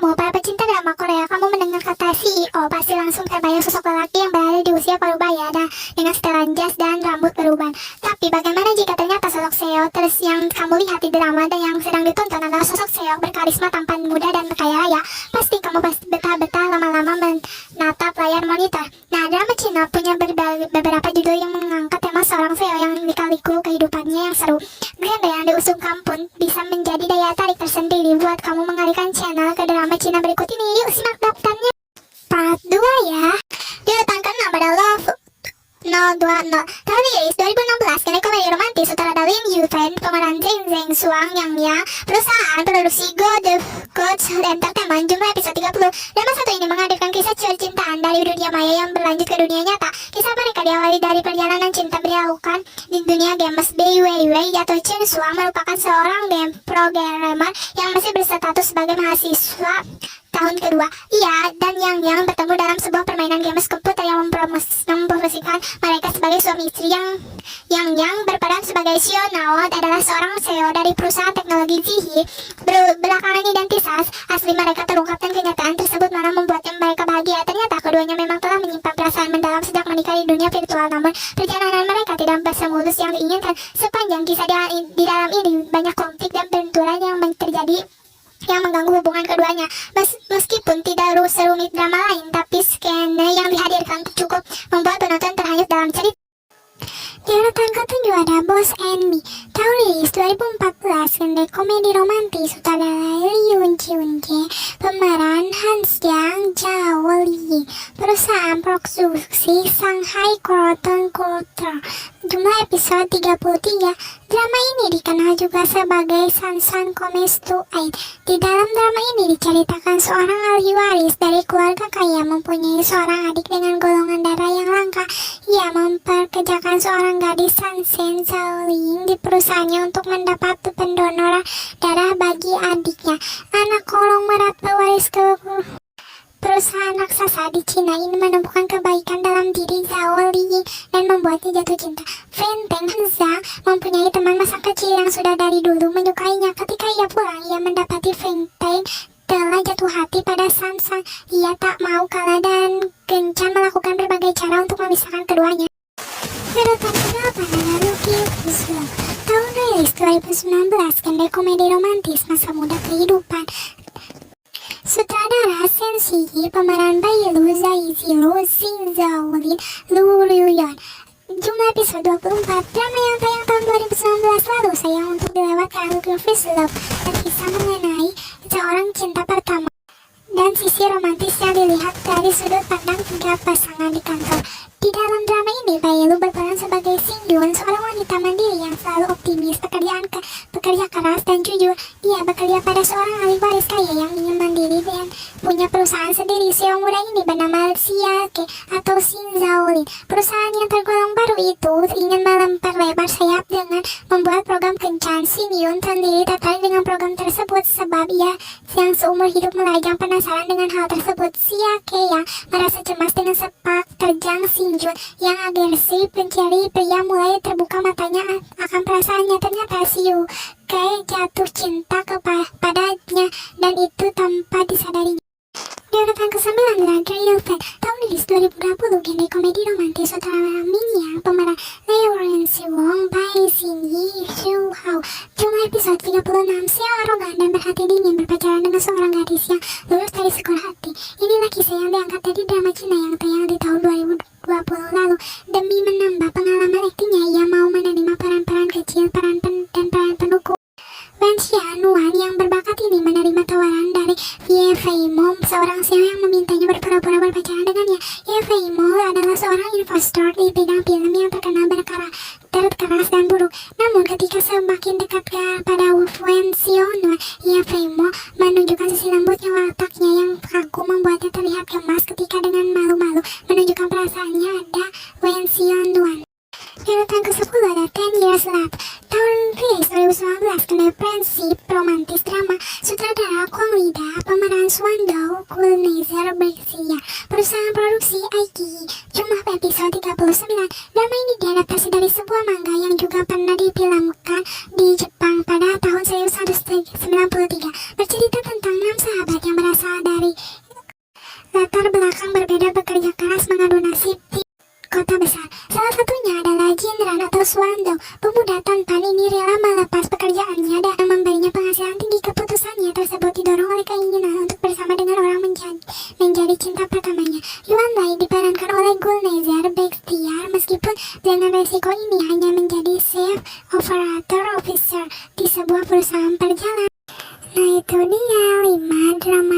kamu, para pecinta drama Korea, kamu mendengar kata CEO, pasti langsung terbayang sosok lelaki yang berada di usia parubaya dan dengan setelan jas dan rambut beruban. Tapi bagaimana jika ternyata sosok Seo terus yang kamu lihat di drama dan yang sedang ditonton adalah sosok Seo berkarisma, tampan muda dan kaya raya? Pasti kamu pasti betah-betah lama-lama menatap layar monitor. Nah, drama Cina punya beberapa judul yang mengangkat tema seorang Seo yang lika-liku kehidupannya yang seru. Genre yang diusungkan pun bisa menjadi daya tarik tersendiri buat kamu mengalihkan channel ke drama Cina berikut ini. Yuk simak daftarnya. Part 2 ya. Di urutan ke-6 ada Love 020. Tahun rilis 2016, kini komedi romantis sutradara Lin Yufan, pemeran Zheng Suang Yang Mia, perusahaan produksi God Entertainment, jumlah episode 30. Drama satu ini menghadirkan kisah percintaan dari dunia maya yang berlanjut ke dunia nyata. Kisah mereka diawali dari perjalanan cinta berlakukan di dunia games. Bai Weiwei atau Chen Suang merupakan seorang game programmer yang masih berstatus sebagai mahasiswa tahun kedua. Ia dan Yang bertemu dalam sebuah permainan games komputer yang mempromosikan mereka sebagai suami istri. Yang berperan sebagai Xiao Nao adalah seorang CEO dari perusahaan teknologi Zihi. Belakangan identitas asli mereka terungkap dan kenyataan tersebut mana membuatnya mereka bahagia. Ternyata keduanya memang telah menyimpan perasaan mendalam sejak menikah di dunia virtual, namun perjalanan mereka tidak semulus yang diinginkan. Sepanjang kisah di dalam ini banyak konflik dan benturan yang terjadi yang mengganggu hubungan keduanya. Meskipun tidak serumit drama lain, tapi skena yang dihadirkan cukup membuat penonton terhanyut dalam cerita. Di urutan ke-7 ada Boss and Me. Tahun rilis 2014, genre komedi romantis sutradara Lee Junje, pemeran Hans Yang Zhao Li, perusahaan produksi Shanghai Croton Culture, jumlah episode 33. Drama ini dikenal juga sebagai Sansan Comes to Aid. Di dalam drama ini diceritakan seorang ahli waris dari keluarga kaya mempunyai seorang adik dengan golongan darah yang langka. Ia memperkerjakan seorang gadis Sansen Zhaoling di perusahaannya untuk mendapat pendonor darah bagi adiknya. Anak kolong merat pewaris ke perusahaan raksasa di Cina ini menemukan kebaikan dalam diri Zhao Li dan membuatnya jatuh cinta. Fen Teng Zhang mempunyai teman masa kecil yang sudah dari dulu menyukainya. Ketika ia pulang, ia mendapati Fen Teng telah jatuh hati pada Sansan. Ia tak mau kalah dan gencar melakukan berbagai cara untuk memisahkan keduanya. Urutan ke-8 ada Lucky Love. Tahun rilis 2019, genre komedi romantis masa muda kehidupan. Sutradara Shen Xi, pemeran Bai Lu Zaizilu, Xin Zhaolin, Lu Ruyon. Jumlah episode 24. Drama yang tayang tahun 2019 lalu sayang untuk dilewatkan. Lucky Love berkisah mengenai seorang cinta pertama dan sisi romantis yang dilihat dari sudut pandang tiga pasangan di kantor. Di dalam drama ini, Bai Lu berperan sebagai Xin Yun, seorang wanita mandiri yang selalu optimis, bekerja keras dan jujur. Dia bekerja pada seorang ahli waris kaya yang ingin mandiri dan punya perusahaan sendiri. Seo muda ini bernama Xiake atau Xin Zhaolin. Perusahaan yang tergolong baru itu ingin memperlebar sayap dengan membuat program kencan. Xin Yun sendiri tertarik dengan program tersebut sebab ia yang seumur hidup melajang penasaran dengan hal tersebut. Xiake yang merasa cemas dengan sepak terjang Xin Jun yang agresif pencari pria mulai terbuka matanya akan perasaannya. Ternyata Xiu Kei jatuh cinta kepadanya dan itu tanpa disadarinya. Di urutan ke-9 adalah Green Fan. Tahun rilis 2020, genre komedi romantis sutradara Min Yang, pemeran Leo Ren Si Wong, Bai Xin Yi, Xu Hao. Jumlah episode 36. Seo arogan dan berhati dingin berpacaran dengan seorang gadis yang lulus dari sekolah hati. Inilah kisah yang diangkat dari drama Cina yang tayang di tahun 2020 lalu. Demi menambah pengalaman aktingnya, ia mau menerima peran-peran kecil, dan peran pendukung. Wen Xianuan yang berbakat ini menerima tawaran dari Ye Fei Mo, seorang Seo yang memintanya berpura-pura berpacaran dengannya. Ye Fei Mo adalah seorang investor di bidang film yang terkenal keras dan buruk. Namun ketika semakin dekat pada Wen Xianuan, Ye Fei Mo menunjukkan sisi lembutnya, wataknya yang kaku membuatnya terlihat gemas. Ketika dengan malu-malu menunjukkan perasaannya ada Wen Xianuan. Urutan ke-10 ada 10 Years Love. Tahun rilis 2019, kena prinsip romantis drama sutradara Kwang Lida, pemeran Swando Kulnezer Bersia, perusahaan produksi Aiki. Jumlah episode 39. Drama ini diadaptasi dari sebuah manga yang juga pernah difilmkan di Jepang pada tahun 1993. Bercerita tentang 6 sahabat yang berasal dari latar belakang berbeda bekerja keras mengadu nasib di kota besar. Salah satunya adalah Jindran atau Swando, pemuda tampan ini rela melepas pekerjaannya dan memberinya penghasilan tinggi. Keputusannya tersebut didorong oleh keinginan untuk bersama dengan orang menjadi cinta pertamanya. Yuan Lai diperankan oleh Gulnazar Bektiar, meskipun dengan resiko ini hanya menjadi Chief Operator Officer di sebuah perusahaan perjalanan. Nah itu dia 5 drama